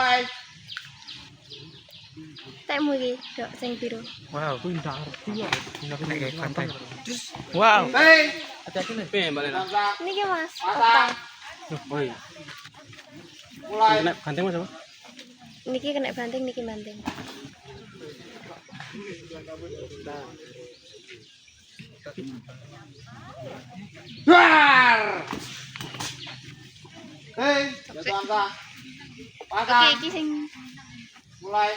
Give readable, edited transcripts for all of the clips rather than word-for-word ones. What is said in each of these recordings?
mulai. Tekmu iki, Dok, sing biru. Wow, kuwi ndak ngerti ya. Nek santai. Wow. Hei, Hati-hati nih, Be, balik. Niki Mas, pasang. Oh iya. Mulai. Nek banting Mas apa? niki kena banting, niki banting. Dar. Hei, pasang. Oke, Pasang. iki sing Mulai.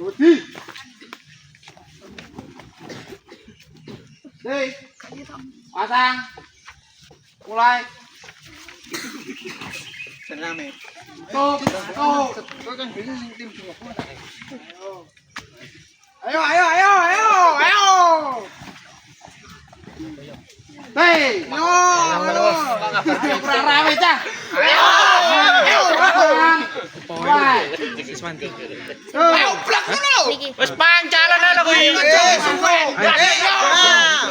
Dodi. Hei, pasang. Mulai. Sename. Tuh, tuh. Kok kan biasa sing tim Ayo, ayo, ayo, ayo, ayo. Hei, yo, kurang rame cah. Ayo, ayo, mulai. Wis mandi. Ayo, blak dulu. niki. Wis pancalan lho kuwi.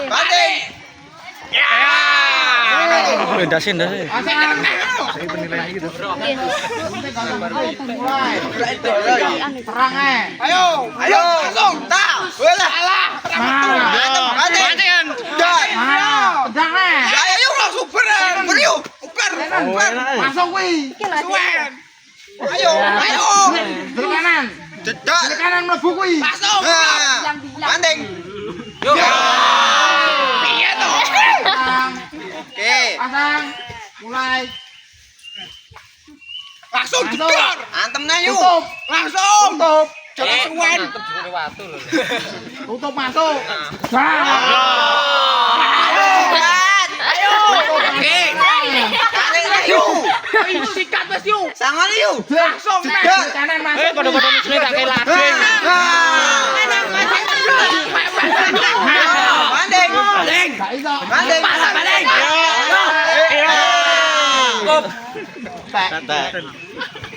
Banding. Ndasin. Pasang. Saya penilaian gitu. Mulai. Terang Ayo, ayo, langsung. Tak. Bola. Banding. Dah. Pedang Ayo yuk langsung beran. Beriu. Uber. Masuk wih. Iki lho. Suwen. Ayo, ayo. Dari kanan. Cedak. Dari kanan mlebu kuwi. Langsung. Banding. Yuk. Iya toh. Pasang. Oke. Pasang. Mulai. Langsung jedor. Antem na yuk. Tutup. Langsung. Tutup. Jangan suwen. Tutup masuk. Ayo. Oke. Tarik na yuk. Sikat Mas yuk. Sangon yuk. Langsung Jedor. kanan masuk. Pada-pada muslim tak kayak ladin. Banding. Banding. Gak iso. Banding. Banding. Ayo. Ayo. Santai.